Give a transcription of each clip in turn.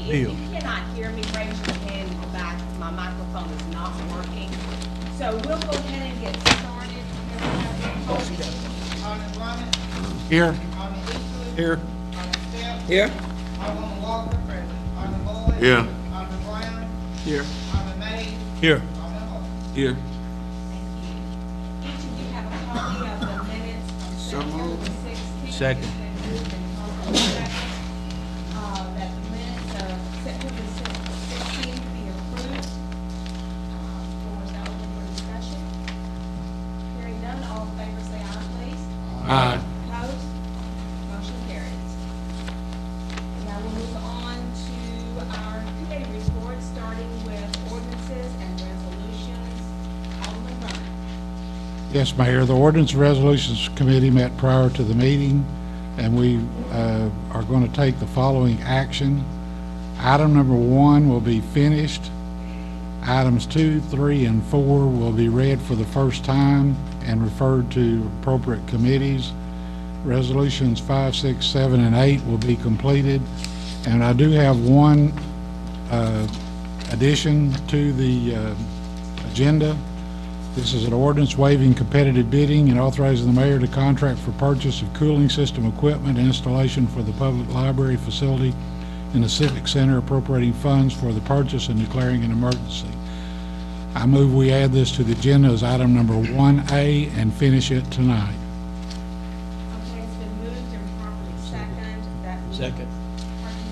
Bill. If you cannot hear me, raise your hand in the back. My microphone is not working. So we'll go ahead and get started. Alderman Drummond. Here. Alderman Easterly. Here. Alderman Steph. Here. Alderman Walker, present. Alderman Boyd. Here. Alderman Brown. Here. Alderman Mays. Here. Alderman Hope. Here. Thank you. Each of you have a copy of the minutes from So September moved. the 16th. Second. It's been moved and properly second, that the minutes of September 16th be approved. Floor is now open for discussion. Hearing none, all in favor say aye, please. Aye. Opposed? Motion carries. Now we'll move on to our committee reports, starting with ordinances and resolutions. Alderman Drummond. Yes, Mayor. The Ordinance and Resolutions Committee met prior to the meeting, and we are going to take the following action. Item number 1 will be finished. Items 2, 3, and 4 will be read for the first time and referred to appropriate committees. Resolutions 5, 6, 7, and 8 will be completed. And I do have one addition to the agenda. This is an ordinance waiving competitive bidding and authorizing the mayor to contract for purchase of cooling system equipment and installation for the public library facility in the Civic Center, appropriating funds for the purchase and declaring an emergency. I move we add this to the agenda as item number 1A and finish it tonight. Okay, it's been moved and properly second that we... Second. Pardon?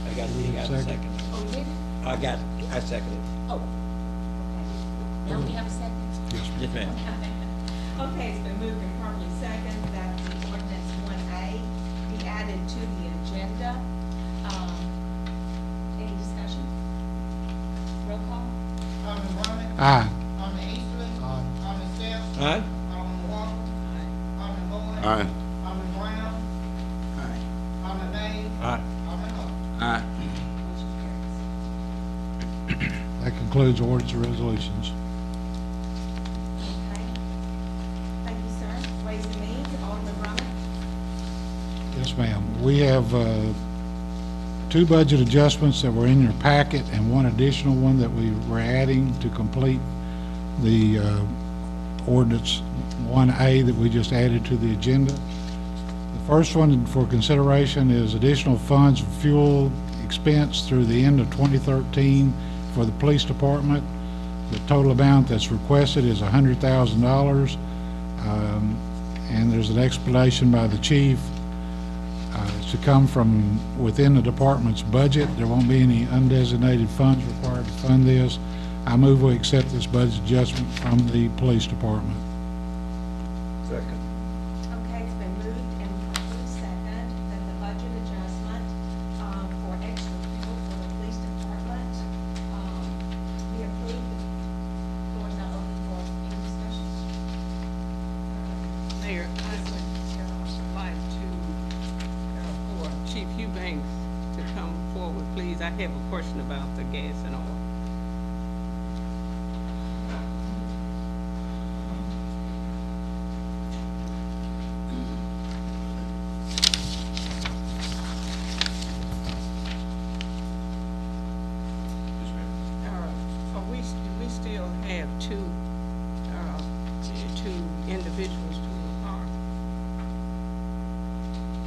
I got a Second. second. Oh, you did? I seconded. Oh, okay. Now we have a second? Yes, ma'am. Okay, it's been moved and properly second that the ordinance 1A be added to the agenda. Any discussion? Roll call? Alderman Drummond. Aye. Alderman Easterly. Alderman Steph. Aye. Alderman Walker. Alderman Boyd. Aye. Alderman Brown. Alderman Mays. Aye. Alderman Hope. Aye. Motion carries. That concludes ordinance and resolutions. Okay. Thank you, sir. Ways and Means, Alderman Drummond. Yes, ma'am. We have 2 budget adjustments that were in your packet and one additional one that we were adding to complete the ordinance 1A that we just added to the agenda. The first one for consideration is additional funds for fuel expense through the end of 2013 for the police department. The total amount that's requested is $100,000, and there's an explanation by the chief. It's to come from within the department's budget. There won't be any undesignated funds required to fund this. I move we accept this budget adjustment from the police department. Second. Okay, it's been moved and properly second that the budget adjustment for extra fuel for the police department be approved. The floor is now open for any discussion. Mayor, I would like to, for Chief Eubanks to come forward, please. I have a question about the gas and oil. We still have two individuals to report.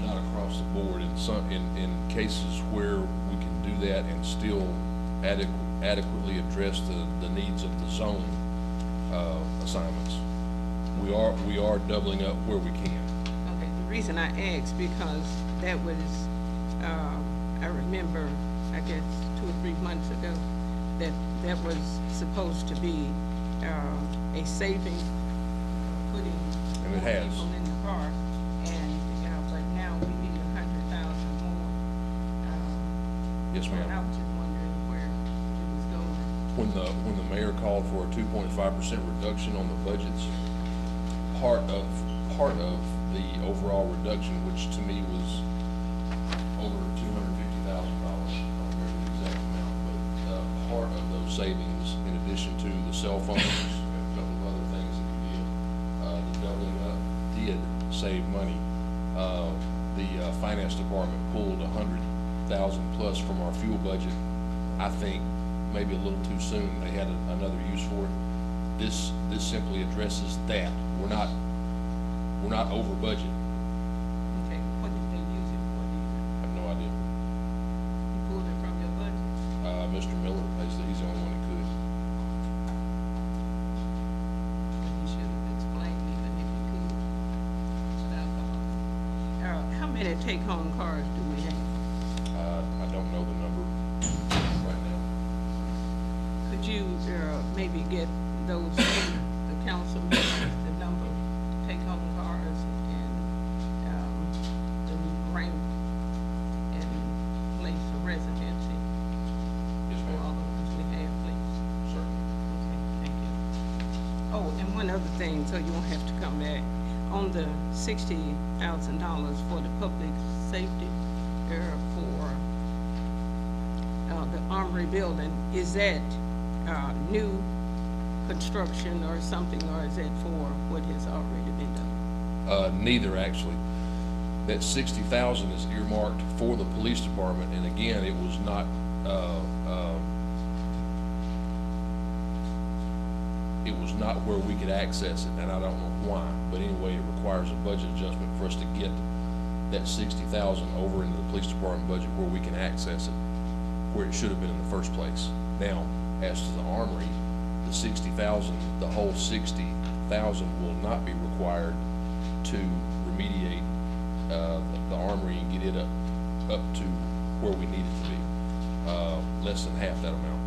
Not across the board. In cases where we can do that and still adequately address the needs of the zone assignments, we are doubling up where we can. Okay, the reason I asked because that was, I remember, I guess 2 or 3 months ago, that was supposed to be a saving, putting And it more has. people in the car, and but now we need 100,000 more. Yes, And I ma'am. was just wondering where it was going. When the mayor called for a 2.5% reduction on the budgets, part of the overall reduction, which to me was over $250,000, I don't remember the exact amount, but part of those savings, in addition to the cell phones and a couple of other things that we did, the doubling up did save money. The finance department pulled $100 $200,000 plus from our fuel budget, I think maybe a little too soon. They had another use for it. This simply addresses that. We're not over budget. Okay, what did they use it for, do you know? I have no idea. You pulled it from your budget? Mr. Miller, he's the only one that could. You should have explained even if you could, without the, how many take-home cars do we have? I don't know the number right now. Could you, maybe get those from the council members, the number of take-home cars and, the rank and place of residency Yes, for all ma'am. the ones we have, please? Certainly. Okay, thank you. Oh, and one other thing, so you won't have to come back. On the $60,000 for the public safety, for, the Armory building, is that, new construction or something, or is that for what has already been done? Neither, actually. That 60,000 is earmarked for the police department, and again, it was not, it was not where we could access it, and I don't know why, but anyway, it requires a budget adjustment for us to get that 60,000 over into the police department budget where we can access it, where it should have been in the first place. Now, as to the armory, the 60,000, the whole 60,000 will not be required to remediate the armory and get it up to where we need it to be. Less than half that amount.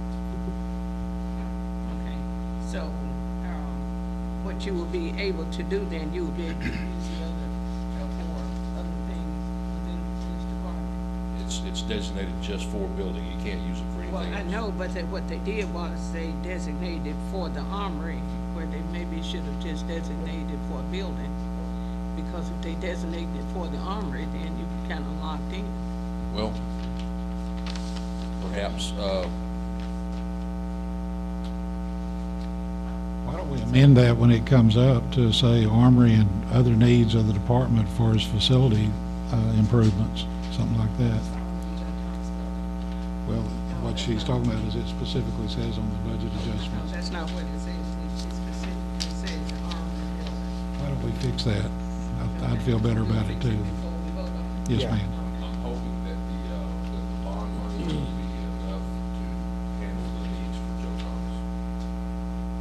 Okay, so, what you will be able to do then, you will be able to use the other, for other things within the police department? It's designated just for building. You can't use it for anything Well, I else. know, but what they did was they designated for the armory, where they maybe should have just designated for a building. Because if they designated it for the armory, then you kind of locked in. Well, perhaps, Why don't we amend that when it comes up to say armory and other needs of the department for its facility improvements, something like that? Well, what she's talking about is it specifically says on the budget No, adjustments. that's not what it says. It specifically says the armory building. Why don't we fix that? I'd feel better about it too. Before we vote on it. Yes, Yeah. ma'am. I'm hoping that the bond money will be enough to handle the needs for Joe Thomas.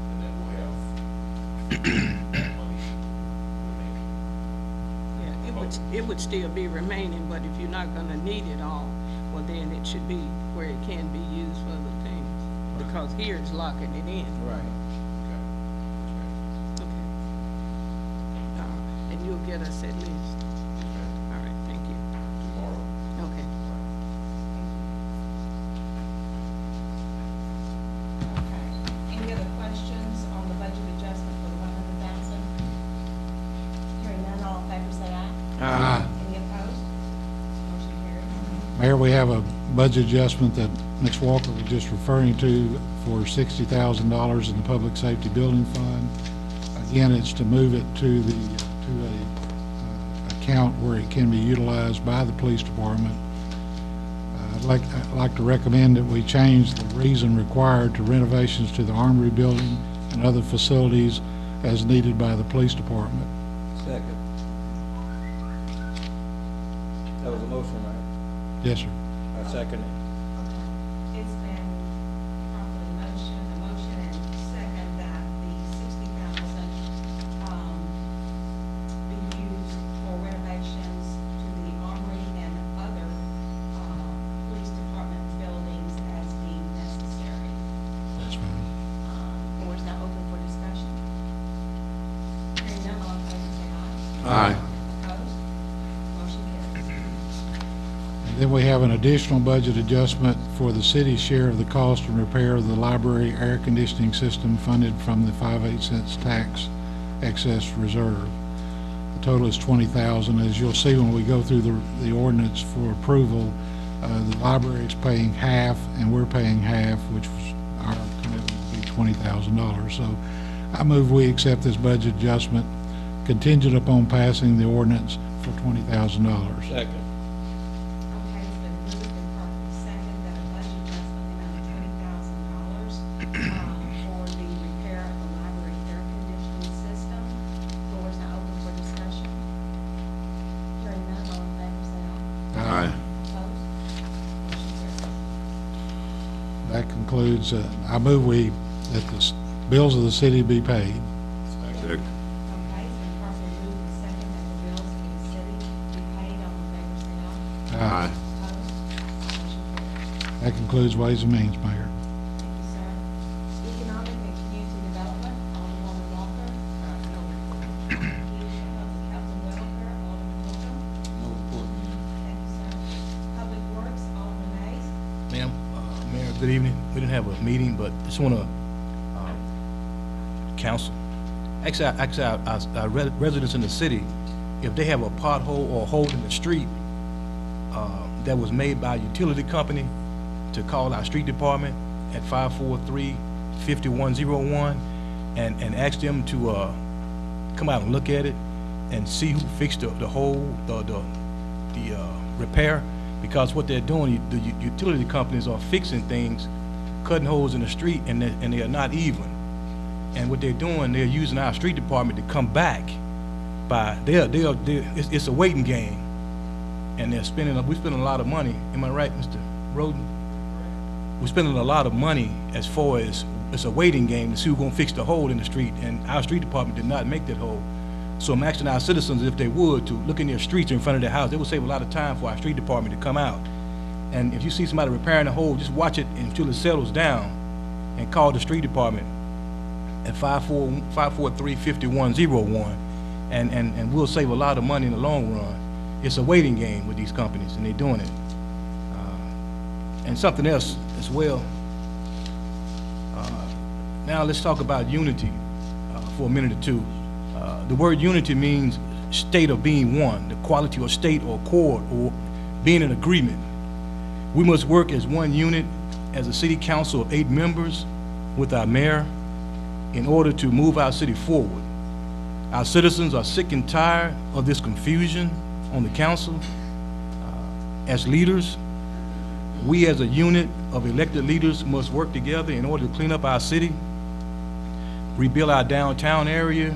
And that we'll have that money remaining. Yeah, it would still be remaining, but if you're not gonna need it all, well, then it should be where it can be used for other things. Because here it's locking it in. Right. Okay. Yes, ma'am. Okay. And you'll get us at least. Yes, ma'am. All right, thank you. Tomorrow. Okay. Okay. Any other questions on the budget adjustment for the 100,000? Hearing none, all in favor say aye. Aye. Any opposed? Motion carries. Mayor, we have a budget adjustment that Ms. Walker was just referring to for $60,000 in the Public Safety Building Fund. Again, it's to move it to a account where it can be utilized by the police department. I'd like to recommend that we change the reason required to renovations to the Armory building and other facilities as needed by the police department. Second. That was a motion, right? Yes, sir. I second it. Okay. It's been properly motion and second that the 60,000, be used for renovations to the armory and other, police department buildings as deemed necessary. That's fine. Floor is now open for discussion. Hearing none, all in favor say aye. Aye. Opposed? Motion carries. And then we have an additional budget adjustment for the city's share of the cost and repair of the library air conditioning system funded from the 5/8 cents tax excess reserve. The total is $20,000. As you'll see when we go through the ordinance for approval, the library is paying half and we're paying half, which was our commitment to be $20,000. So I move we accept this budget adjustment contingent upon passing the ordinance for $20,000. Second. Okay, it's been moved and concludes, I move that the bills of the city be paid. Okay, it's been properly moved and second that the bills of the city be paid. All in favor, say aye. Aye. Opposed? Motion carries. That concludes Ways and Means, Mayor. Thank you, sir. Economic and Community Development, Alderwoman Walker. No report. Public Health and Welfare, Alderman Holcomb. No report, ma'am. Thank you, sir. Public Works, Alderman Mays. Ma'am, Mayor, good evening. We didn't have a meeting, but just want to, council, actually, our residents in the city, if they have a pothole or a hole in the street that was made by a utility company, to call our street department at 543-5101 and ask them to come out and look at it and see who fixed the hole, the repair. Because what they're doing, the utility companies are fixing things, cutting holes in the street, and they are not even. And what they're doing, they're using our street department to come back by, it's a waiting game. And we're spending a lot of money. Am I right, Mr. Roden? We're spending a lot of money as far as it's a waiting game to see who's gonna fix the hole in the street, and our street department did not make that hole. So I'm asking our citizens if they would to look in their streets in front of their house. They would save a lot of time for our street department to come out. And if you see somebody repairing a hole, just watch it until it settles down and call the street department at 543-5101, and we'll save a lot of money in the long run. It's a waiting game with these companies, and they're doing it. And something else as well. Now let's talk about unity for a minute or two. The word unity means state of being one, the quality or state or accord or being in agreement. We must work as one unit as a city council of 8 members with our mayor in order to move our city forward. Our citizens are sick and tired of this confusion on the council. As leaders, we as a unit of elected leaders must work together in order to clean up our city, rebuild our downtown area,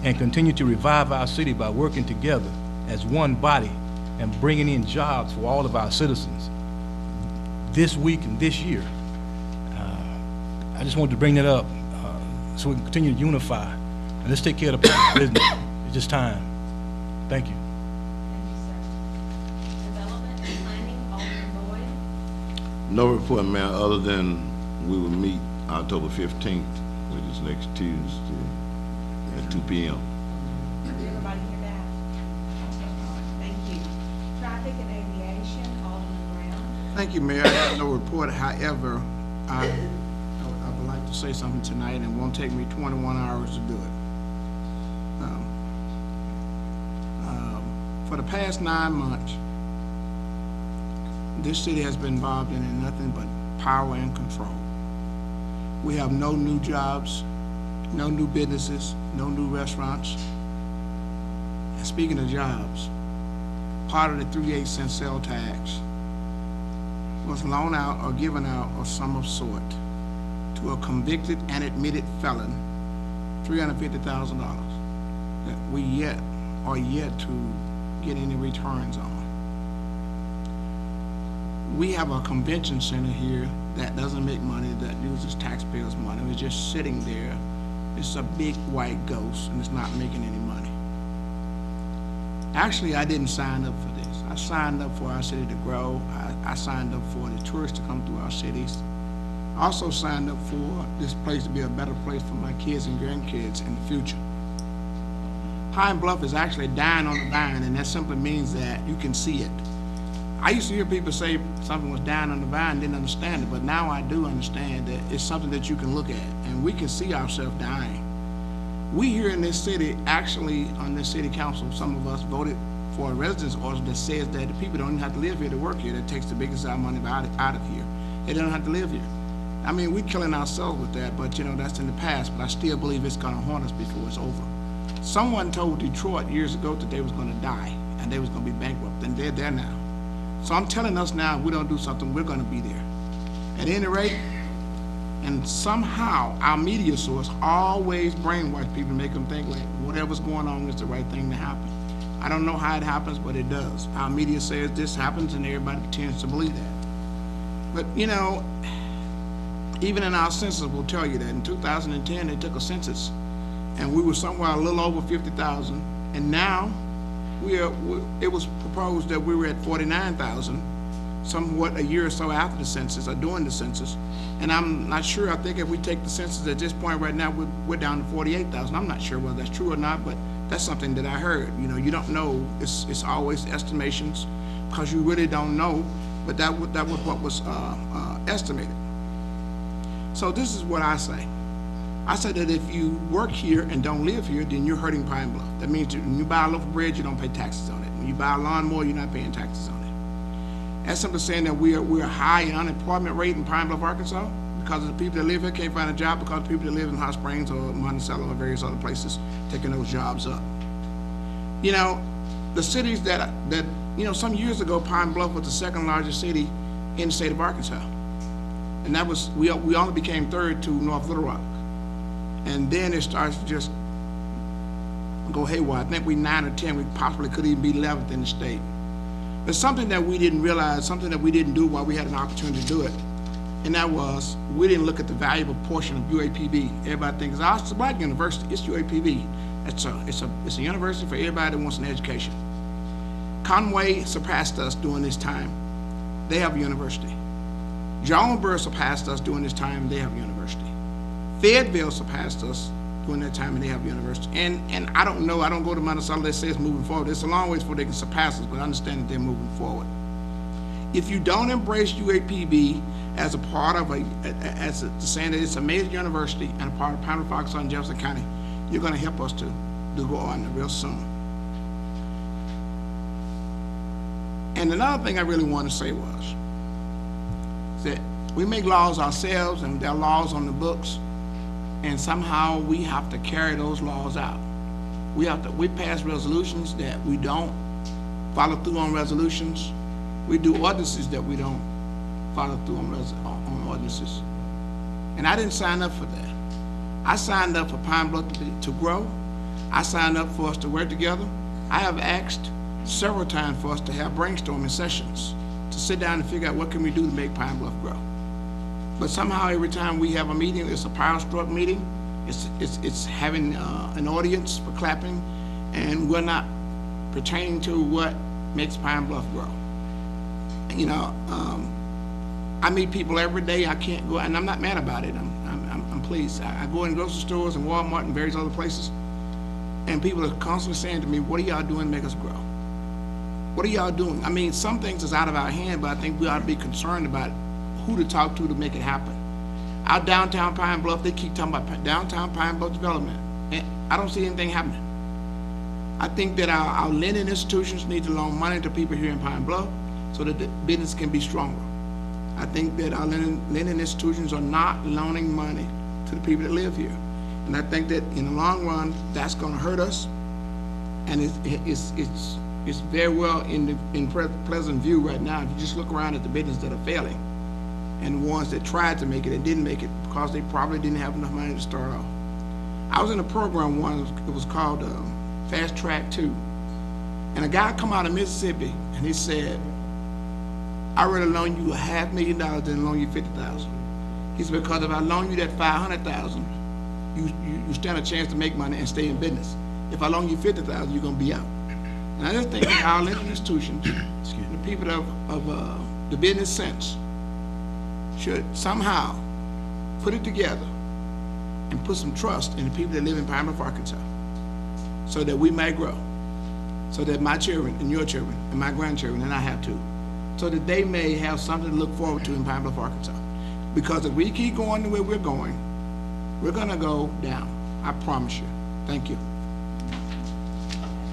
and continue to revive our city by working together as one body and bringing in jobs for all of our citizens this week and this year. I just wanted to bring that up so we can continue to unify. And let's take care of the public business. It's just time. Thank you. Thank you, sir. Development and Planning, Alderman Boyd. No report, Mayor, other than we will meet October 15th, which is next Tuesday at 2 p.m. Did everybody hear that? Okay, all right, thank you. Traffic and Aviation, Alderman Brown. Thank you, Mayor. I have no report. However, I would like to say something tonight, and it won't take me 21 hours to do it. For the past 9 months, this city has been involved in nothing but power and control. We have no new jobs, no new businesses, no new restaurants. And speaking of jobs, part of the 38-cent sales tax was loaned out or given out of some sort to a convicted and admitted felon, $350,000 that we are yet to get any returns on. We have a convention center here that doesn't make money, that uses taxpayers' money. It's just sitting there. It's a big white ghost, and it's not making any money. Actually, I didn't sign up for this. I signed up for our city to grow. I signed up for the tourists to come through our cities. I also signed up for this place to be a better place for my kids and grandkids in the future. Bluff is actually dying on the vine, and that simply means that you can see it. I used to hear people say something was dying on the vine, didn't understand it, but now I do understand that it's something that you can look at, and we can see ourselves dying. We here in this city, actually on this city council, some of us voted for a residence order that says that the people don't even have to live here to work here. That takes the biggest amount of money out of here. They don't have to live here. I mean, we're killing ourselves with that, but you know, that's in the past, but I still believe it's gonna haunt us before it's over. Someone told Detroit years ago that they was gonna die and they was gonna be bankrupt, and they're there now. So I'm telling us now, if we don't do something, we're gonna be there. At any rate, and somehow our media source always brainwash people, make them think like whatever's going on is the right thing to happen. I don't know how it happens, but it does. Our media says this happens and everybody pretends to believe that. But you know, even in our census will tell you that. In 2010, they took a census, and we were somewhere a little over 50,000, and now it was proposed that we were at 49,000, somewhat a year or so after the census, or during the census. And I'm not sure, I think if we take the census at this point right now, we're down to 48,000. I'm not sure whether that's true or not, but that's something that I heard. You know, you don't know, it's always estimations, because you really don't know, but that was what was estimated. So this is what I say. I say that if you work here and don't live here, then you're hurting Pine Bluff. That means when you buy a loaf of bread, you don't pay taxes on it. When you buy a lawnmower, you're not paying taxes on it. That's simply saying that we're high in unemployment rate in Pine Bluff, Arkansas, because of the people that live here can't find a job, because the people that live in Hot Springs or Monticello or various other places taking those jobs up. You know, the cities that you know, some years ago, Pine Bluff was the second largest city in the state of Arkansas. And that was, we only became third to North Little Rock. And then it starts to just go haywire. I think we 9 or 10, we possibly could even be 11th in the state. But something that we didn't realize, something that we didn't do while we had an opportunity to do it, and that was, we didn't look at the valuable portion of UAPB. Everybody thinks, oh, it's a black university, it's UAPB. It's a university for everybody that wants an education. Conway surpassed us during this time. They have a university. Jonesboro surpassed us during this time. They have a university. Fayetteville surpassed us during that time, and they have a university. And I don't know, I don't go to Monticello, they say it's moving forward. It's a long ways before they can surpass us, but I understand that they're moving forward. If you don't embrace UAPB as a part of saying that it's a major university and a part of Pine Bluff, Arkansas, and Jefferson County, you're going to help us to go on real soon. And another thing I really want to say was that we make laws ourselves, and there are laws on the books, and somehow we have to carry those laws out. We pass resolutions that we don't follow through on resolutions. We do ordinances that we don't follow through on ordinances. And I didn't sign up for that. I signed up for Pine Bluff to grow. I signed up for us to work together. I have asked several times for us to have brainstorming sessions, to sit down and figure out what can we do to make Pine Bluff grow. But somehow every time we have a meeting, it's a power stroke meeting. It's having an audience for clapping, and we're not pertaining to what makes Pine Bluff grow. You know, I meet people every day. I can't go, and I'm not mad about it. I'm pleased. I go in grocery stores and Walmart and various other places, and people are constantly saying to me, "What are y'all doing to make us grow? What are y'all doing?" I mean, some things is out of our hand, but I think we ought to be concerned about who to talk to make it happen. Our downtown Pine Bluff, they keep talking about downtown Pine Bluff development, and I don't see anything happening. I think that our lending institutions need to loan money to people here in Pine Bluff so that the business can be stronger. I think that our lending institutions are not loaning money to the people that live here. And I think that in the long run, that's gonna hurt us. And it's very well in pleasant view right now. If you just look around at the businesses that are failing, and the ones that tried to make it and didn't make it because they probably didn't have enough money to start off. I was in a program once, it was called Fast Track 2. And a guy come out of Mississippi and he said, "I'd rather loan you $500,000 than loan you $50,000. He said, because if I loan you that $500,000, you stand a chance to make money and stay in business. If I loan you $50,000, you're gonna be out. And I just think that our lending institutions, the people of the business sense, should somehow put it together and put some trust in the people that live in Pine Bluff, Arkansas, so that we may grow, so that my children and your children and my grandchildren, and I have too, so that they may have something to look forward to in Pine Bluff, Arkansas. Because if we keep going the way we're going, we're gonna go down. I promise you. Thank you.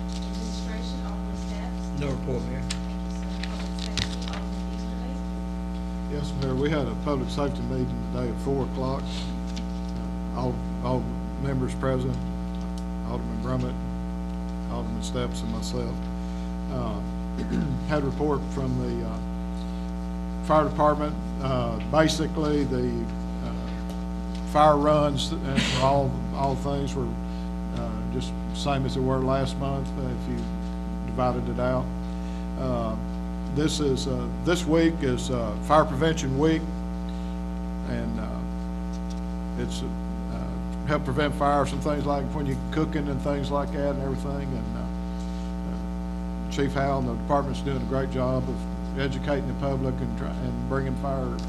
Administration, Alderman Steps. No report, Mayor. Thank you, sir. Public safety, Alderman Easterly. Yes, Mayor, we had a public safety meeting today at 4 o'clock. All members present, Alderman Brummett, Alderman Steps, and myself. Had a report from the fire department. Basically, the fire runs and all things were just the same as they were last month if you divided it out. This week is Fire Prevention Week, and it's help prevent fires and things like when you're cooking and things like that and everything. And Chief Howell and the department's doing a great job of educating the public and bringing fires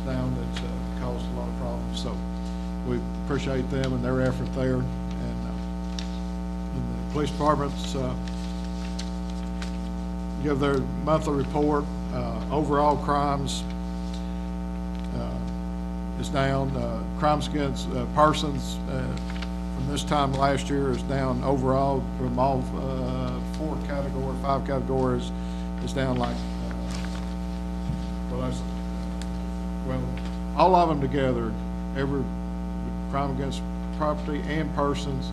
down that's caused a lot of problems. So we appreciate them and their effort there. And the police departments give their monthly report. Overall crimes is down. Crimes against persons from this time last year is down overall from all five categories. Is down like all of them together. Every crime against property and persons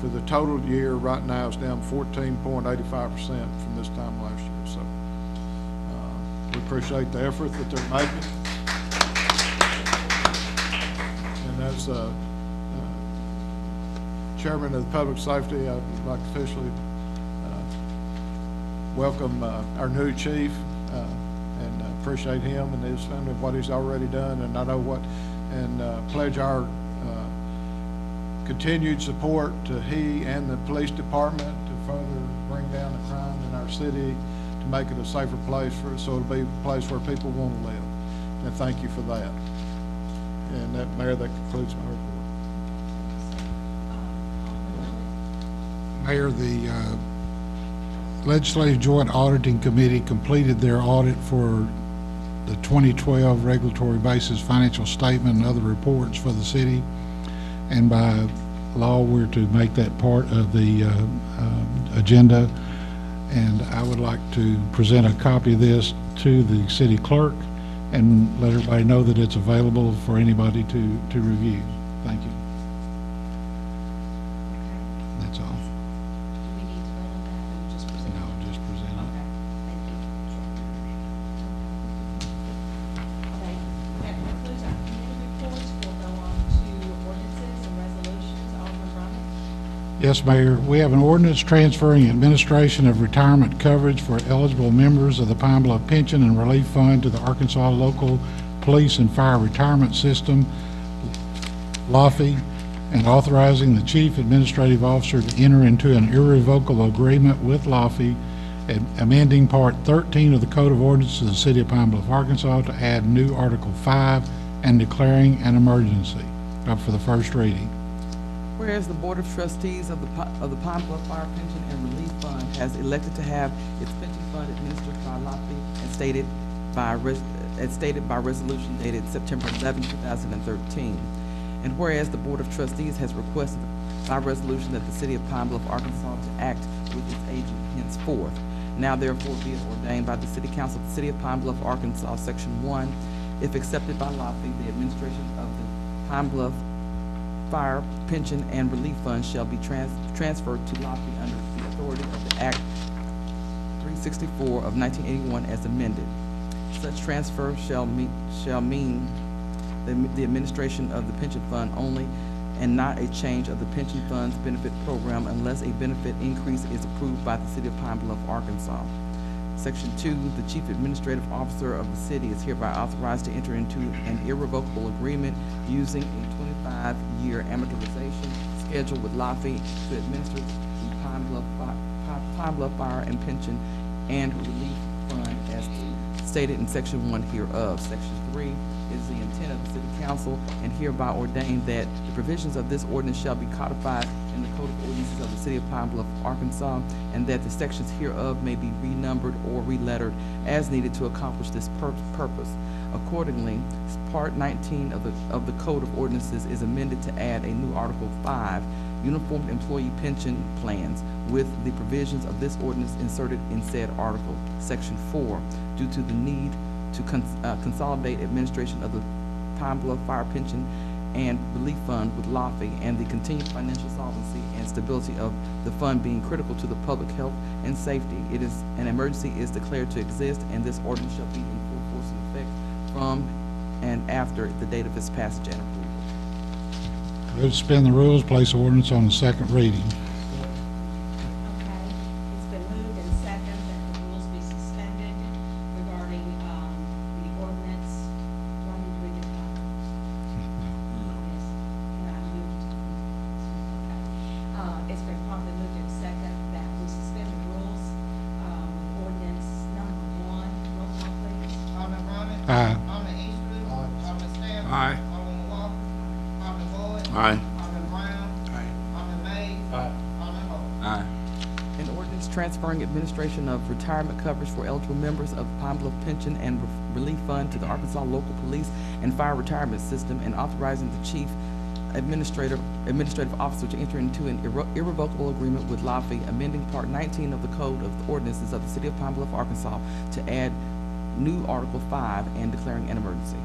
for the total year right now is down 14.85% from this time last year. So we appreciate the effort that they're making. And as Chairman of the Public Safety, I'd like to officially welcome our new chief and appreciate him and his family, what he's already done, and I know what, and pledge our continued support to he and the police department to further bring down the crime in our city, to make it a safer place so it'll be a place where people want to live. And thank you for that. And that, Mayor, that concludes my report. Mayor, the Legislative Joint Auditing Committee completed their audit for the 2012 regulatory basis financial statement and other reports for the city. And by law, we're to make that part of the agenda. And I would like to present a copy of this to the city clerk and let everybody know that it's available for anybody to review. Thank you. That's all. Do we need to vote on that, or just present it? No, just present it. Okay, thank you. Okay, that concludes our committee reports. We'll go on to ordinances and resolutions. Alderman Brumman? Yes, Mayor. We have an ordinance transferring administration of retirement coverage for eligible members of the Pine Bluff Pension and Relief Fund to the Arkansas Local Police and Fire Retirement System, LAFI, and authorizing the Chief Administrative Officer to enter into an irrevocable agreement with LAFI, amending Part 13 of the Code of Ordinances of the City of Pine Bluff, Arkansas to add new Article 5 and declaring an emergency. Up for the first reading. Whereas the Board of Trustees of the Pine Bluff Fire Pension and Relief Fund has elected to have its pension fund administered by LAFI as stated by resolution dated September 11, 2013. And whereas the Board of Trustees has requested by resolution that the City of Pine Bluff, Arkansas to act with its agent henceforth. Now therefore be it ordained by the City Council of the City of Pine Bluff, Arkansas, Section 1, if accepted by LAFI, the administration of the Pine Bluff Fire, Pension, and Relief Fund shall be transferred to LAFI under the authority of the Act 364 of 1981 as amended. Such transfer shall mean the administration of the pension fund only and not a change of the pension fund's benefit program unless a benefit increase is approved by the City of Pine Bluff, Arkansas. Section 2, the Chief Administrative Officer of the city is hereby authorized to enter into an irrevocable agreement using a 25-year amortization schedule with LAFI to administer the Pine Bluff Fire and Pension and Relief Fund as stated in Section 1 hereof. Section 3 is the intent of the City Council and hereby ordained that the provisions of this ordinance shall be codified in the Code of Ordinances of the City of Pine Bluff, Arkansas, and that the sections hereof may be renumbered or relettered as needed to accomplish this purpose. Accordingly, Part 19 of the Code of Ordinances is amended to add a new Article 5, Uniform Employee Pension Plans, with the provisions of this ordinance inserted in said article. Section 4, due to the need to consolidate administration of the Pine Bluff Fire Pension and Relief Fund with LAFI and the continued financial solvency and stability of the fund being critical to the public health and safety, an emergency is declared to exist, and this ordinance shall be in full force and effect from and after the date of its passage and approval. Move to suspend the rules, place ordinance on the second reading. Okay, it's been moved and second that the rules be suspended regarding the ordinance. Do I need to read the title? Aye. Alderman Eastwood. Alderman Snell. Aye. Alderman Walker. Alderman Boyd. Aye. Alderman Brown. Alderman Mays. Alderman Hope. Aye. An ordinance transferring administration of retirement coverage for eligible members of the Pine Bluff Pension and Relief Fund to the Arkansas Local Police and Fire Retirement System, and authorizing the chief administrative officer to enter into an irrevocable agreement with LAFI, amending Part 19 of the Code of Ordinances of the City of Pine Bluff, Arkansas, to add new Article 5 and declaring an emergency.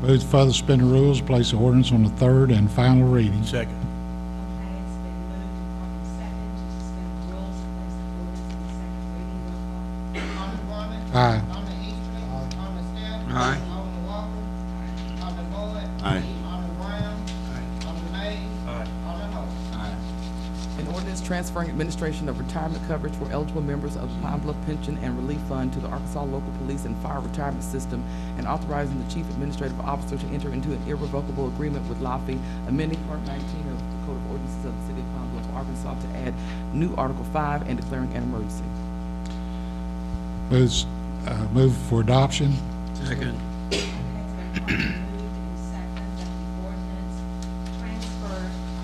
Move to further suspend the rules, place the ordinance on the third and final reading. Second. Okay, it's been moved and properly second to suspend the rules and place the ordinance on the second reading. Roll call. Alderman Gorman. Aye. Alderman Eastwood. Alderman Snell. Aye. Alderman Walker. Alderman Boyd. Aye. Alderman Brown. Alderman Mays. Alderman Hope. Aye. An ordinance transferring administration of retirement coverage for eligible members of the Pine Bluff Pension and Relief Fund to the Arkansas Local Police and Fire Retirement System, and authorizing the chief administrative officer to enter into an irrevocable agreement with LAFI, amending Part 19 of the Code of Ordinances of the City of Pine Bluff, Arkansas, to add new Article 5 and declaring an emergency. Move for adoption. Second. Okay, it's been properly moved and second that the ordinance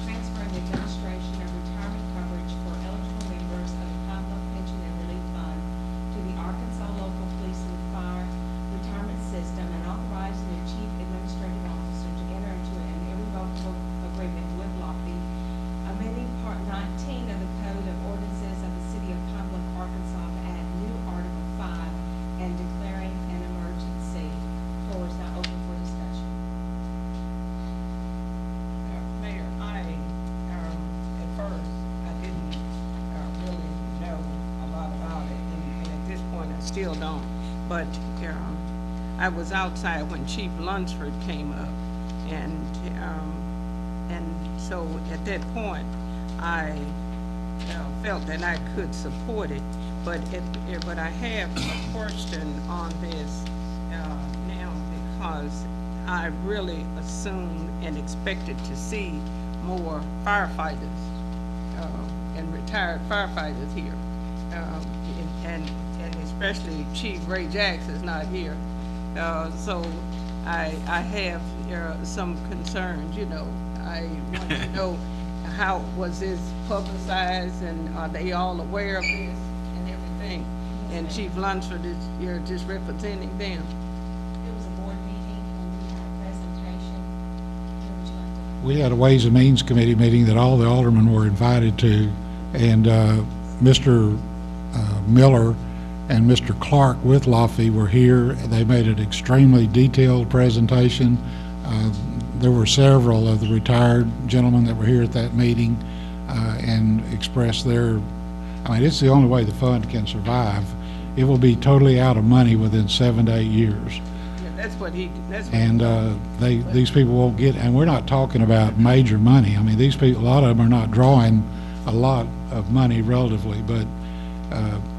transferring the administration of retirement coverage for eligible members of the Pine Bluff Pension and Relief Fund to the Arkansas Local Police and Fire Retirement System, and authorizing the chief administrative officer to enter into an irrevocable agreement with LAFI, amending Part 19 of the Code of Ordinances of the City of Pine Bluff, Arkansas, to add new Article 5 and declaring an emergency. Floor is now open for discussion. Mayor, at first, I didn't, really know a lot about it, and at this point, I still don't. But, I was outside when Chief Lunsford came up, and so at that point, I, felt that I could support it, but I have a question on this, now, because I really assumed and expected to see more firefighters, and retired firefighters here. And especially Chief Ray Jacks is not here. So I have, some concerns, you know. I want to know how was this publicized, and are they all aware of this and everything? And Chief Lunsford is, you're just representing them. It was a board meeting, and we had a presentation. Where would you like to? We had a Ways and Means Committee meeting that all the aldermen were invited to, and Mr. Miller and Mr. Clark with LAFI were here. They made an extremely detailed presentation. There were several of the retired gentlemen that were here at that meeting and expressed their, I mean, it's the only way the fund can survive. It will be totally out of money within 7 to 8 years. Yeah, that's what he, And these people won't get, and we're not talking about major money. I mean, these people, a lot of them are not drawing a lot of money relatively, but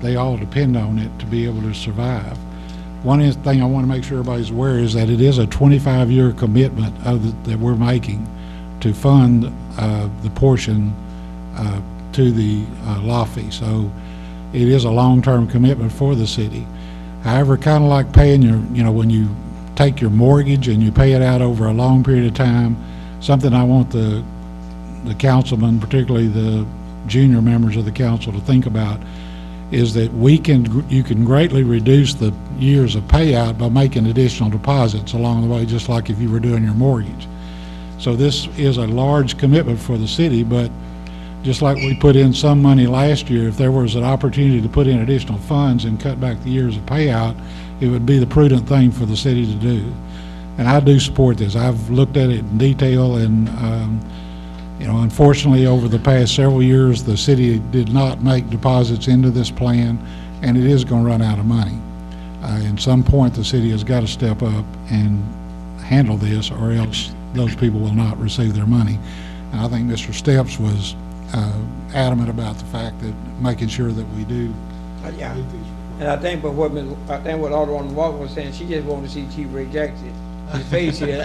they all depend on it to be able to survive. One thing I want to make sure everybody's aware is that it is a 25-year commitment that we're making to fund the portion to the LAFI. So it is a long-term commitment for the city. However, kind of like paying your, you know, when you take your mortgage and you pay it out over a long period of time, something I want the councilmen, particularly the junior members of the council, to think about is that you can greatly reduce the years of payout by making additional deposits along the way, just like if you were doing your mortgage. So this is a large commitment for the city, but just like we put in some money last year, if there was an opportunity to put in additional funds and cut back the years of payout, it would be the prudent thing for the city to do. And I do support this. I've looked at it in detail, and you know, unfortunately, over the past several years, the city did not make deposits into this plan, and it is going to run out of money. At some point, the city has got to step up and handle this, or else those people will not receive their money. And I think Mr. Steps was adamant about the fact that making sure that we do. Yeah, and I think, what Alderwoman Walker was saying, she just wanted to see Chief Ray Jackson. His face here.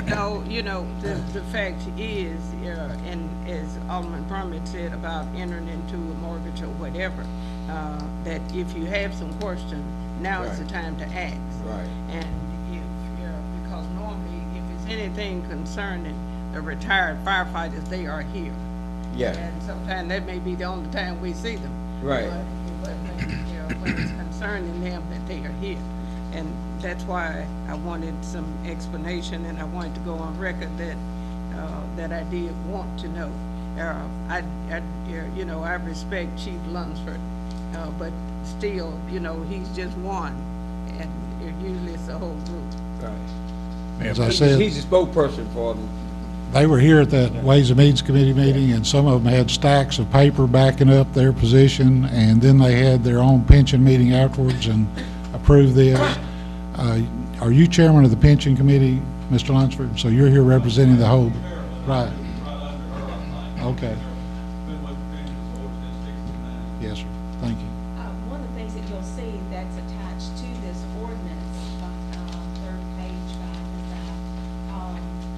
No, you know, the fact is, and as Alderman Brumman said about entering into a mortgage or whatever, that if you have some question, now is the Right. time to ask. Right. And because normally, if it's anything concerning the retired firefighters, they are here. Yeah. And sometimes that may be the only time we see them. Right. But when it's concerning them, that they are here. And that's why I wanted some explanation, and I wanted to go on record that I did want to know. I respect Chief Lunsford, but still, he's just one, and usually it's the whole group. Right. As I said, He's a spokesperson for them. they were here at that Ways and Means Committee meeting, and some of them had stacks of paper backing up their position, and then they had their own pension meeting afterwards and approved this. Are you chairman of the pension committee, Mr. Lunsford? So you're here representing the whole, right? Okay. Yes, sir. Thank you. One of the things that you'll see that's attached to this ordinance, third page back, is that,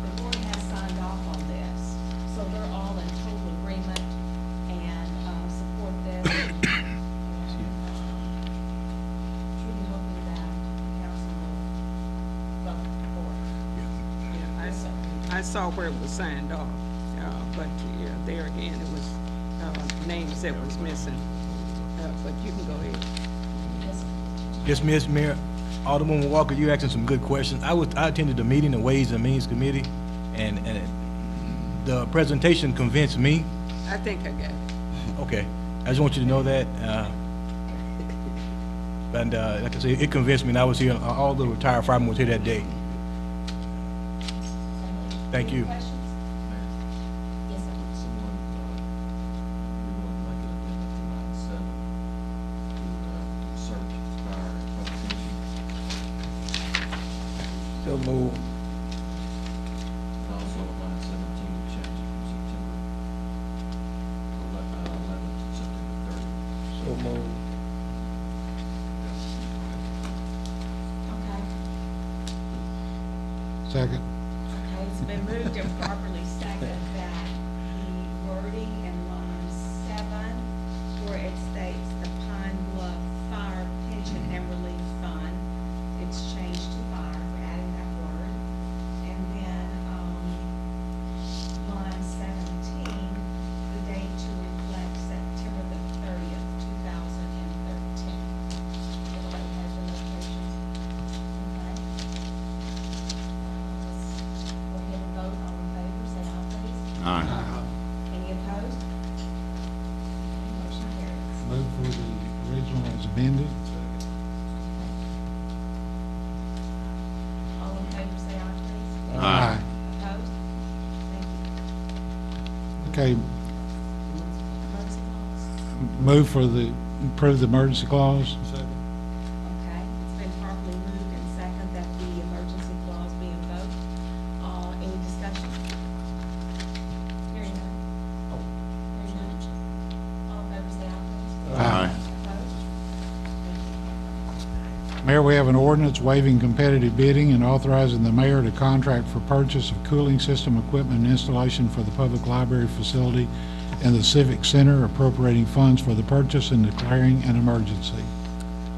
the board has signed off on this. So they're all in total agreement and, support this. And, truly hoping that council will vote for it. I saw where it was signed off, but there again, it was names that was missing. But you can go ahead. Yes, sir. Yes, Ms. Mayor, Alderwoman Walker, you asking some good questions. I attended the meeting, the Ways and Means Committee, and the presentation convinced me. I think I got it. Okay, I just want you to know that. And like I said, it convinced me, and I was here, all the retired firemen was here that day. Thank Any you. questions? Yes, sir. Someone, we want to make an amendment to line 7 to insert fire and public safety. So move. And also line 17 to change it from September 11th to September 30th. So move. Okay. Second. Okay, it's been moved and properly seconded that the wording in line 7, where it states the Pine Bluff Fire Pension and Relief Fund, it's changed to fire, we're adding that word. And then, line 17, the date to reflect September the 30th, 2013. Everybody has the notation? Okay. Go ahead and vote. All in favor, say aye, please. Aye. Any opposed? Motion carries. Move for the original as amended. All in favor, say aye, please. Aye. Opposed? Thank you. Okay, Emergency clause. move for approve the emergency clause. Okay, it's been properly moved and second that the emergency clause be invoked. Any discussion? Hearing none? Hearing none? All in favor, say aye, please. Aye. Opposed? Thank you. Mayor, we have an ordinance waiving competitive bidding and authorizing the mayor to contract for purchase of cooling system equipment and installation for the public library facility and the Civic Center, appropriating funds for the purchase and declaring an emergency.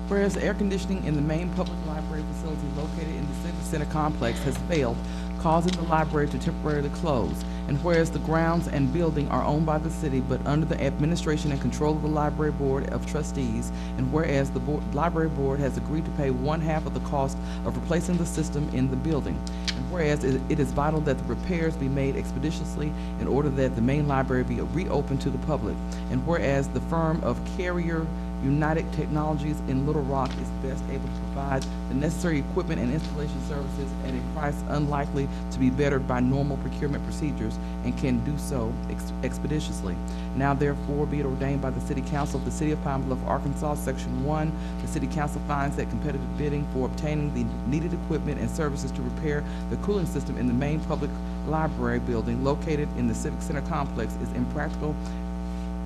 Whereas air conditioning in the main public library facility located in the Civic Center complex has failed, causing the library to temporarily close. And whereas the grounds and building are owned by the city but under the administration and control of the Library Board of Trustees, and whereas the Library Board has agreed to pay 1/2 of the cost of replacing the system in the building. And whereas it is vital that the repairs be made expeditiously in order that the main library be reopened to the public. And whereas the firm of Carrier United Technologies in Little Rock is best able to provide the necessary equipment and installation services at a price unlikely to be bettered by normal procurement procedures and can do so expeditiously. Now therefore be it ordained by the City Council of the City of Pine Bluff, Arkansas, Section 1, the City Council finds that competitive bidding for obtaining the needed equipment and services to repair the cooling system in the main public library building located in the Civic Center complex is impractical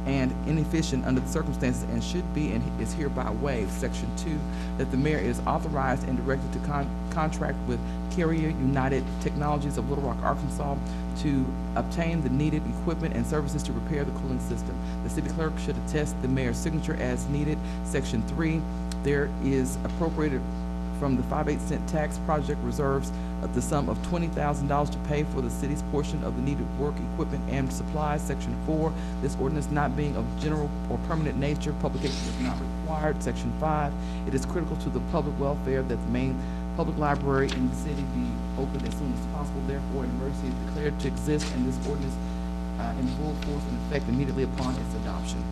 and inefficient under the circumstances and should be and is hereby waived. Section 2, that the mayor is authorized and directed to contract with Carrier United Technologies of Little Rock, Arkansas to obtain the needed equipment and services to repair the cooling system. The city clerk should attest the mayor's signature as needed. Section 3, there is appropriated from the 5/8 tax project reserves the sum of $20,000 to pay for the city's portion of the needed work, equipment, and supplies. Section 4, this ordinance not being of general or permanent nature, publication is not required. Section 5, it is critical to the public welfare that the main public library in the city be open as soon as possible. Therefore, an emergency is declared to exist, and this ordinance in full force and effect immediately upon its adoption.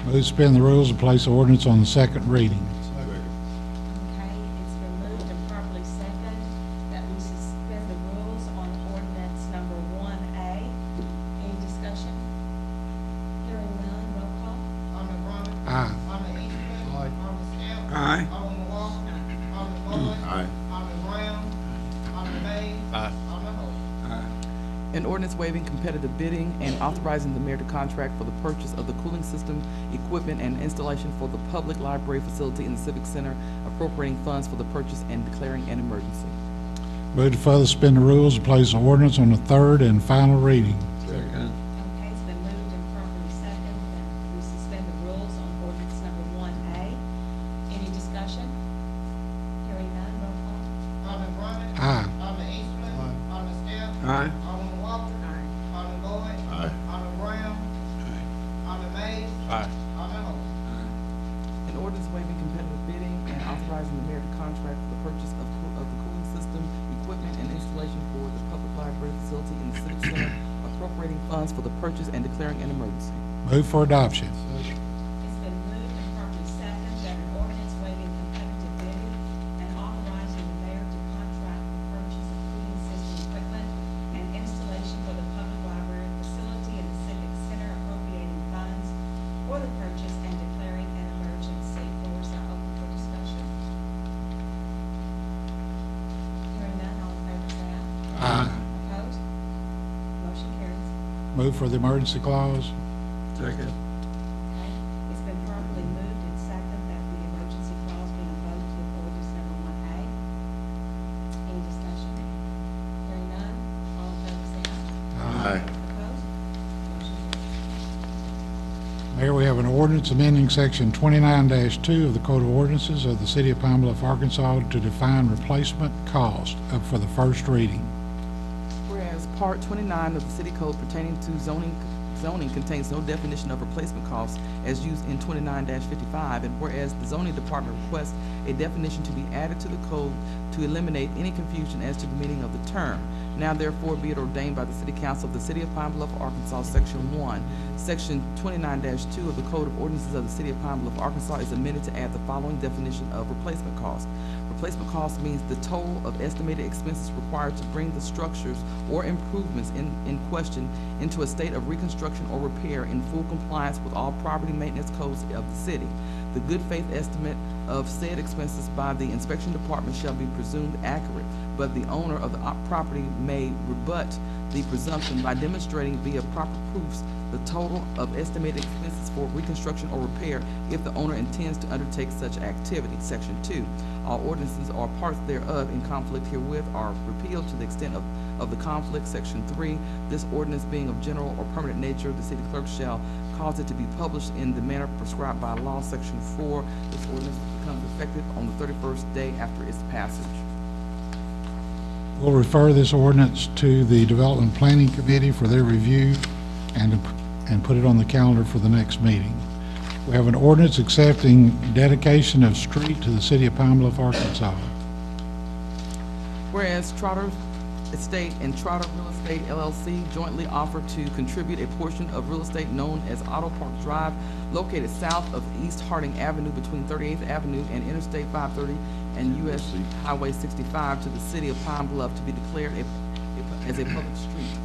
Move to suspend the rules and place the ordinance on the second reading. Okay, it's been moved and properly second that we suspend the rules on ordinance number 1A. Any discussion? Hearing none, roll call. Alderman Grummett. Aye. Alderman Easterman. Aye. Alderman Snell. Aye. Alderman Walker. Alderman Boyd. Aye. Alderman Brown. Alderman Mays. Aye. Alderman Hope. An ordinance waiving competitive bidding and authorizing the mayor to contract for the purchase of the cooling system, equipment, and installation for the public library facility in the Civic Center, appropriating funds for the purchase and declaring an emergency. Move to further suspend the rules and place the ordinance on the third and final reading. Okay, it's been moved and properly second that we suspend the rules on ordinance number 1A. Any discussion? Hearing none, roll call. Alderman Grummett. Aye. Alderman Easterman. Aye. Alderman Snell. Aye. Alderman Walker. Aye. Alderman Boyd. Aye. Alderman Brown. Alderman Mays. Aye. Alderman Hope. An ordinance waiving competitive bidding and authorizing the mayor to contract for the purchase of the cooling system, equipment, and installation for the public library facility in the Civic Center, appropriating funds for the purchase and declaring an emergency. Move for adoption. It's been moved and properly second that an ordinance waiving competitive bidding and authorizing the mayor to contract the purchase of cooling system equipment and installation for the public library facility in the Civic Center, appropriating funds for the purchase and declaring an emergency. Floor is now open for discussion. Hearing none, all in favor say aye. Aye. Opposed? Motion carries. Move for the emergency clause. Second. Okay, it's been properly moved and second that the emergency clause be invoked with ordinance number 1A. Any discussion? Hearing none, all in favor say aye. Aye. Opposed? Motion carries. Mayor, we have an ordinance amending section 29-2 of the Code of Ordinances of the City of Pine Bluff, Arkansas to define replacement cost for the first reading. Whereas Part 29 of the City Code pertaining to zoning contains no definition of replacement costs as used in 29-55, and whereas the zoning department requests a definition to be added to the code to eliminate any confusion as to the meaning of the term. Now therefore be it ordained by the City Council of the City of Pine Bluff, Arkansas, Section 1. Section 29-2 of the Code of Ordinances of the City of Pine Bluff, Arkansas is amended to add the following definition of replacement cost. Replacement cost means the total of estimated expenses required to bring the structures or improvements in question into a state of reconstruction or repair in full compliance with all property maintenance codes of the city. The good faith estimate of said expenses by the inspection department shall be presumed accurate, but the owner of the property may rebut the presumption by demonstrating via proper proofs the total of estimated expenses for reconstruction or repair if the owner intends to undertake such activity. Section 2, all ordinances or parts thereof in conflict herewith are repealed to the extent of the conflict. Section 3, this ordinance being of general or permanent nature, the city clerk shall cause it to be published in the manner prescribed by law. Section 4, this ordinance becomes effective on the 31st day after its passage. We'll refer this ordinance to the Development Planning Committee for their review and put it on the calendar for the next meeting. We have an ordinance accepting dedication of street to the City of Pine Bluff, Arkansas. Whereas Trotter Estate and Trotter Real Estate LLC jointly offer to contribute a portion of real estate known as Auto Park Drive, located south of East Harding Avenue between 38th Avenue and Interstate 530 and US Highway 65 to the City of Pine Bluff to be declared as a public street.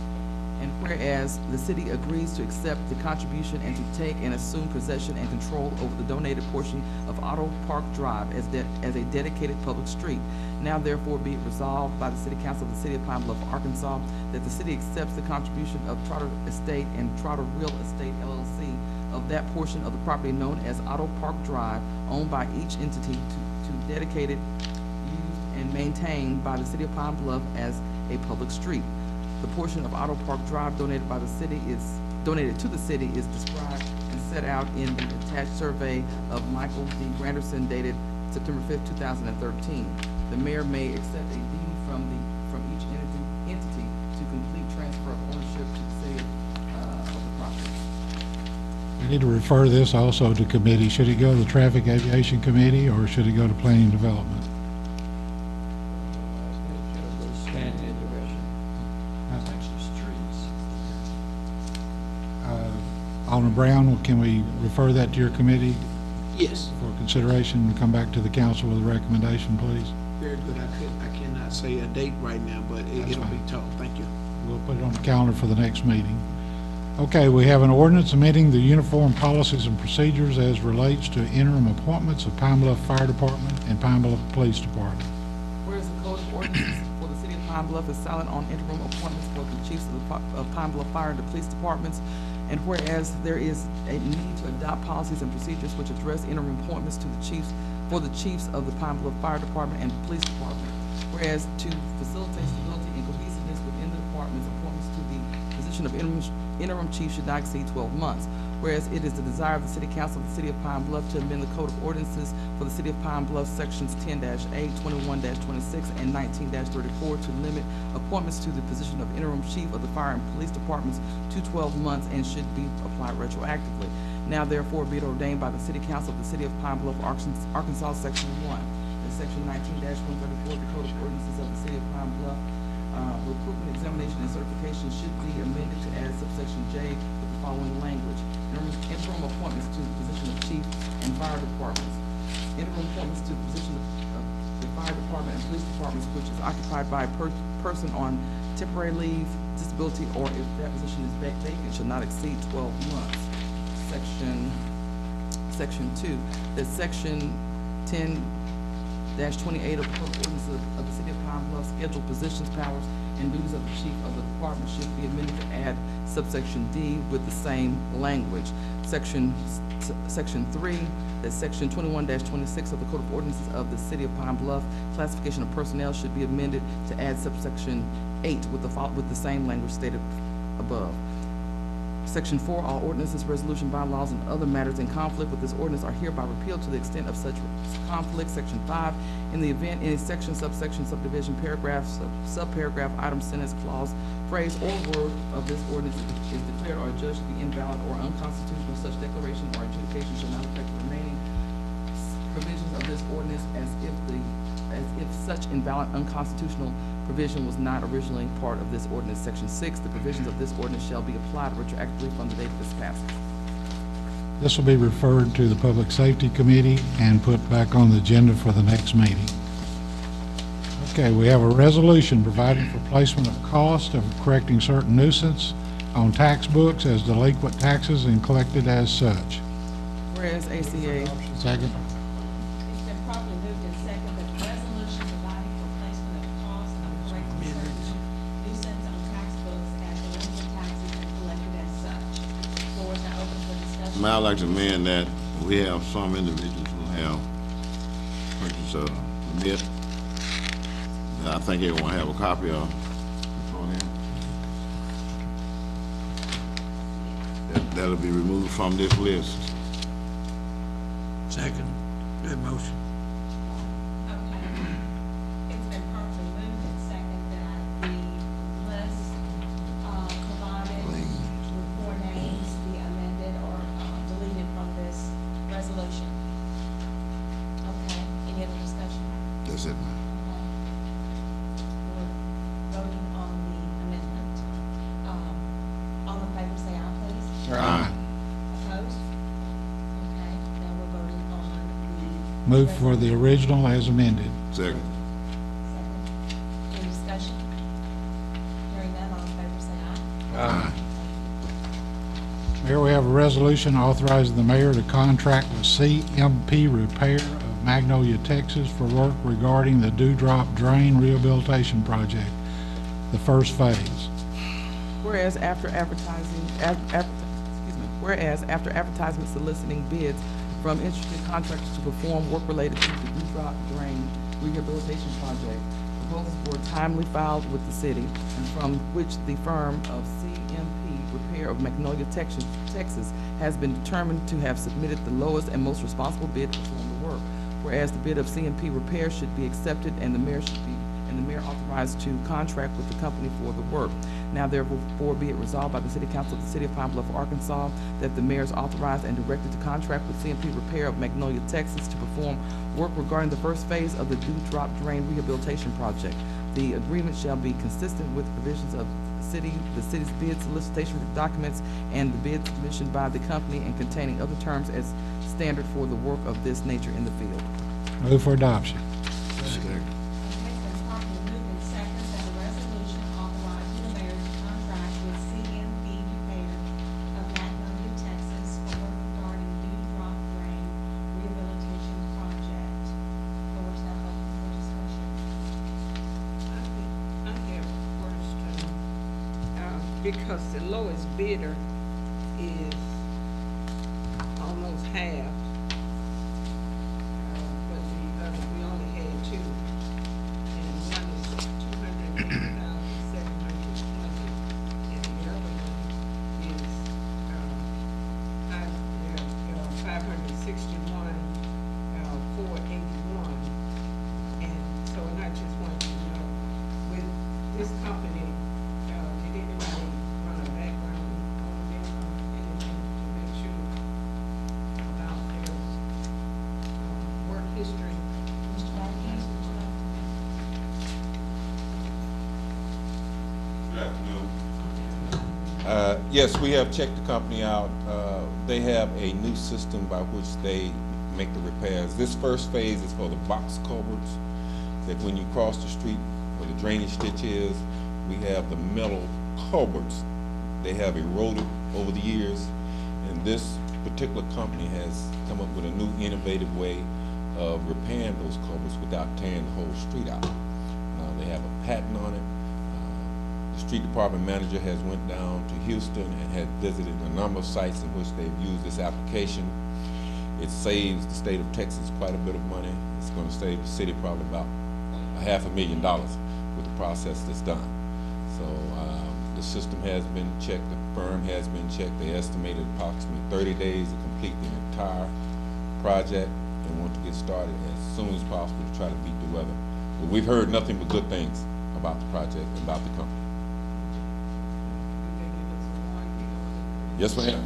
And whereas the city agrees to accept the contribution and to take and assume possession and control over the donated portion of Auto Park Drive as a dedicated public street. Now therefore be it resolved by the City Council of the City of Pine Bluff, Arkansas, that the city accepts the contribution of Trotter Estate and Trotter Real Estate LLC of that portion of the property known as Auto Park Drive, owned by each entity to dedicated, used, and maintained by the City of Pine Bluff as a public street. The portion of Auto Park Drive donated to the city is described and set out in the attached survey of Michael D. Granderson dated September 5th, 2013. The mayor may accept a deed from each entity to complete transfer of ownership to the city of the property. We need to refer this also to committee. Should it go to the Traffic Aviation Committee, or should it go to Planning and Development? Alderman Brown, can we refer that to your committee Yes. for consideration and come back to the council with a recommendation, please? Very good. I cannot say a date right now, but it'll be fine. told. Thank you. We'll put it on the calendar for the next meeting. Okay, we have an ordinance amending the uniform policies and procedures as relates to interim appointments of Pine Bluff Fire Department and Pine Bluff Police Department. Whereas the code of ordinances for the city of Pine Bluff is silent on interim appointments for the chiefs of Pine Bluff Fire and the police departments, and whereas there is a need to adopt policies and procedures which address interim appointments for the chiefs of the Pine Bluff Fire Department and police department, whereas to facilitate stability and cohesiveness within the departments, appointments to the position of interim chief should not exceed 12 months. Whereas it is the desire of the City Council of the City of Pine Bluff to amend the Code of Ordinances for the City of Pine Bluff, Sections 10-8, 21-26, and 19-34 to limit appointments to the position of interim chief of the fire and police departments to 12 months and should be applied retroactively. Now therefore be it ordained by the City Council of the City of Pine Bluff, Arkansas, Section 1, and Section 19-134 of the Code of Ordinances of the City of Pine Bluff, recruitment, examination, and certification should be amended to add subsection J with the following language. Interim appointments to the position of chief and fire departments. Interim appointments to the position of the fire department and police departments which is occupied by a person on temporary leave, disability, or if that position is vacant, should not exceed 12 months. Section 2, that Section 10-28 of the Code of Ordinances of the City of Pine Bluff schedule positions, powers, and duties of the chief of the department should be amended to add subsection D with the same language. Section 3, that Section 21-26 of the Code of Ordinances of the City of Pine Bluff, classification of personnel should be amended to add subsection 8 with the same language stated above. Section 4, all ordinances, resolution, bylaws, and other matters in conflict with this ordinance are hereby repealed to the extent of such conflict. Section 5, in the event any section, subsection, subdivision, paragraph, subparagraph, item, sentence, clause, phrase, or word of this ordinance is declared or judged to be invalid or unconstitutional, such declaration or adjudication shall not affect the remaining provisions of this ordinance as if such invalid, unconstitutional provision was not originally part of this ordinance. Section 6, the provisions of this ordinance shall be applied retroactively from the date of this passage. This will be referred to the Public Safety Committee and put back on the agenda for the next meeting. Okay, we have a resolution providing for placement of cost of correcting certain nuisance on tax books as delinquent taxes and collected as such. Whereas ACA. Second. It's been properly moved and seconded that the resolution providing for placement of cost of correcting certain nuisance on tax books as delinquent taxes and collected as such. Floor is now open for discussion. I'd like to amend that we have some individuals who have purchased a permit that I think everyone have a copy of before then. That'll be removed from this list. Second, that motion. Okay. It's been properly moved and seconded that the list, provided with 4 names be amended or, deleted from this resolution. Okay, any other discussion? That's it, ma'am. Okay. We're voting on the amendment. All in favor, say aye, please. Aye. Opposed? Okay, now we're voting on the. Move for the original as amended. Second. Second. Any discussion? Hearing none, all in favor, say aye. Here we have a resolution authorizing the mayor to contract with CMP Repair of Magnolia, Texas for work regarding the Dewdrop Drain Rehabilitation Project, the first phase. Whereas after advertisement soliciting bids from interested contractors to perform work related to the Dewdrop Drain Rehabilitation Project, proposals were timely filed with the city, and from which the firm of CMP Repair of Magnolia, Texas has been determined to have submitted the lowest and most responsible bid to perform the work. Whereas the bid of CMP Repair should be accepted and the mayor authorized to contract with the company for the work. Now therefore be it resolved by the City Council of the City of Pine Bluff, Arkansas, that the mayor is authorized and directed to contract with CMP Repair of Magnolia, Texas to perform work regarding the first phase of the Dewdrop Drain Rehabilitation Project. The agreement shall be consistent with provisions of the city's bid solicitation documents and the bid submission by the company, and containing other terms as standard for the work of this nature in the field. Move for adoption. Okay, so properly moved and second that a resolution authorizing the mayor to contract with CMP Repair of Magnolia, Texas for work regarding Dewdrop Drain Rehabilitation Project. Floor is now open for discussion. I have a question, because the lowest bidder is almost half. But we only had two, and one is 280,720, and the other one is 561,481. And so, and I just wanted to know, with this company, did anybody run a background on them or anything to make sure about their work history? Mr. Rodriguez, would you like to? Good afternoon. Yes, we have checked the company out. They have a new system by which they make the repairs. This first phase is for the box culverts, that when you cross the street where the drainage ditch is, we have the metal culverts. They have eroded over the years, and this particular company has come up with a new innovative way of repairing those culverts without tearing the whole street out. They have a patent on it. The street department manager has went down to Houston and had visited a number of sites in which they've used this application. It saves the state of Texas quite a bit of money. It's going to save the city probably about $500,000 with the process that's done. So the system has been checked, the firm has been checked. They estimated approximately 30 days to complete the entire project and want to get started as soon as possible to try to beat the weather. But we've heard nothing but good things about the project and about the company. Yes, ma'am.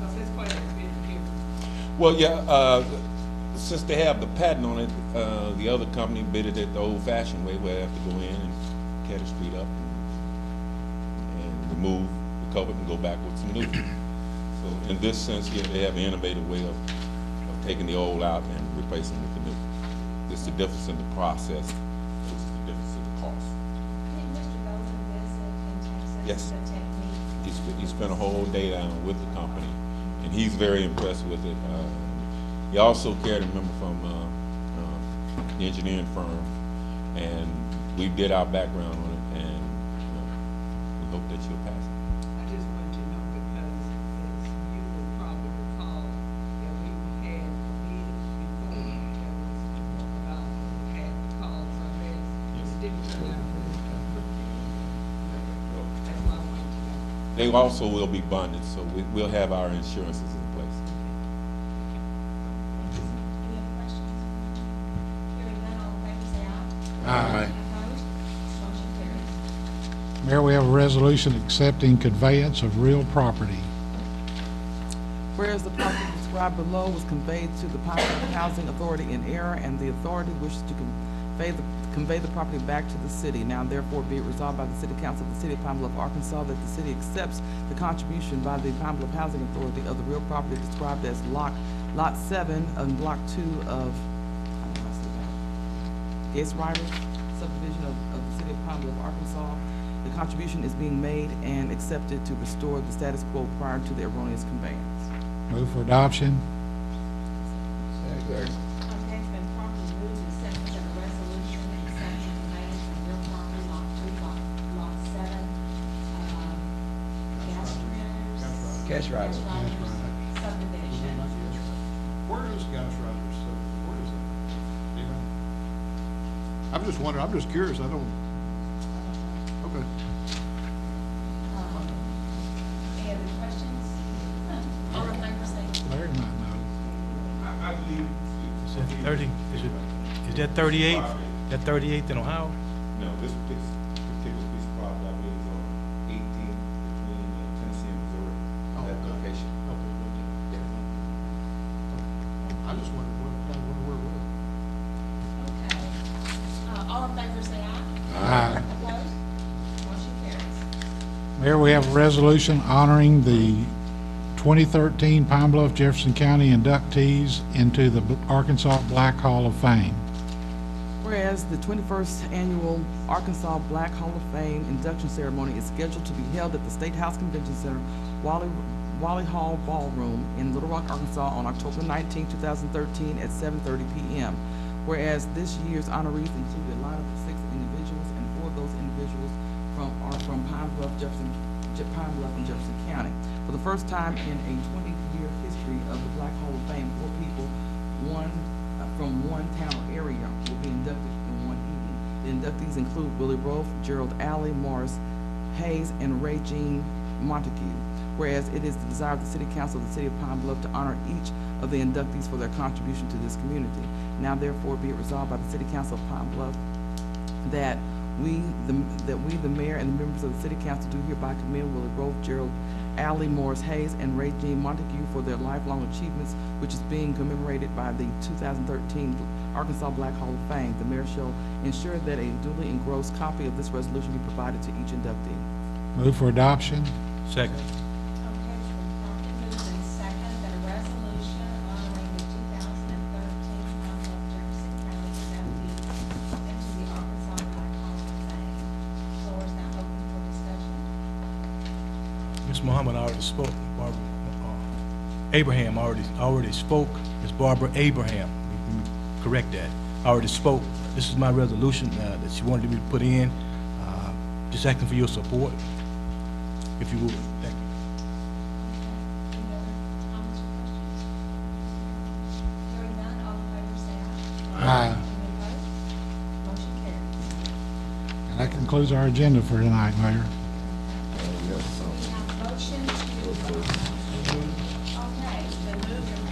Because that's quite a bit different. Well, yeah, since they have the patent on it, the other company bidded it the old-fashioned way, where they have to go in and tear the street up and remove the culvert and go back with some new. So in this sense, yeah, they have an innovative way of taking the old out and replacing with the new. It's the difference in the process, it's the difference in the cost. Did Mr. Golden visit in Texas? Yes. The technique? He spent a whole day down with the company, and he's very impressed with it. He also carried a member from the engineering firm, and we did our background on it, and we hope that you'll pass it. I just wanted to know because, as you will probably recall, that we had a bid before that was about, had the calls on this. It didn't turn out. That's why I wanted to know. They also will be bonded, so we'll have our insurances in place. Any other questions? Hearing none, all in favor say aye. Aye. Opposed? Motion carries. Mayor, we have a resolution accepting conveyance of real property. Whereas the property described below was conveyed to the Pine Bluff Housing Authority in error, and the authority wishes to convey the property back to the city. Now therefore be it resolved by the City Council of the City of Pine Bluff, Arkansas, that the city accepts the contribution by the Pine Bluff Housing Authority of the real property described as Lot 7 and Block 2 of, Gates Ryder subdivision of the City of Pine Bluff, Arkansas, The contribution is being made and accepted to restore the status quo prior to the erroneous conveyance. Move for adoption. Okay, it's been properly moved and seconded that a resolution accepting conveyance of real property lot 2, lot 7, Cash riders. subdivision. Where is Gas Riders? Where is it? Do you know? I'm just wondering, I'm just curious, I don't, okay. Any other questions? All in favor, say Larry might know. Is that 30, is that 38? That 38th in Ohio? No, this particular piece of property, I believe, is on 18th between Tennessee and Missouri, that location. I just wondered where it was. Okay. All in favor, say aye. Aye. Opposed? Motion carries. Mayor, we have a resolution honoring the 2013 Pine Bluff Jefferson County inductees into the Arkansas Black Hall of Fame. Whereas the 21st Annual Arkansas Black Hall of Fame induction ceremony is scheduled to be held at the State House Convention Center, Wally Hall Ballroom in Little Rock, Arkansas on October 19, 2013 at 7:30 p.m. Whereas this year's honorees include a lineup of 6 individuals, and 4 of those individuals are from Pine Bluff and Jefferson County. For the first time in a 20-year history of the Black Hall of Fame, 4 people, from one town or area, will be inducted in one evening. The inductees include Willie Rolfe, Gerald Alley, Morris Hayes, and Ray Jean Montague. Whereas it is the desire of the City Council of the City of Pine Bluff to honor each of the inductees for their contribution to this community. Now therefore be it resolved by the City Council of Pine Bluff that we, the mayor and the members of the City Council, do hereby commend Willie Rolfe, Gerald Alley, Morris Hayes, and Ray Jean Montague for their lifelong achievements, which is being commemorated by the 2013 Arkansas Black Hall of Fame. The mayor shall ensure that a duly engrossed copy of this resolution be provided to each inductee. Move for adoption. Second. Okay, it's been properly moved and seconded that a resolution honoring the 2013 Pine Bluff Jefferson County inductees into the Arkansas Black Hall of Fame. Floor is now open for discussion. Ms. Muhammad already spoke. Barbara, Abraham already spoke. Ms. Barbara Abraham, you can correct that, already spoke. This is my resolution that she wanted me to put in. Just asking for your support, if you would. Thank you. Any other comments or questions? Hearing none, all in favor say aye. Aye. Any opposed? Motion carries. And that concludes our agenda for tonight, Mayor. We have a motion to, okay, the move and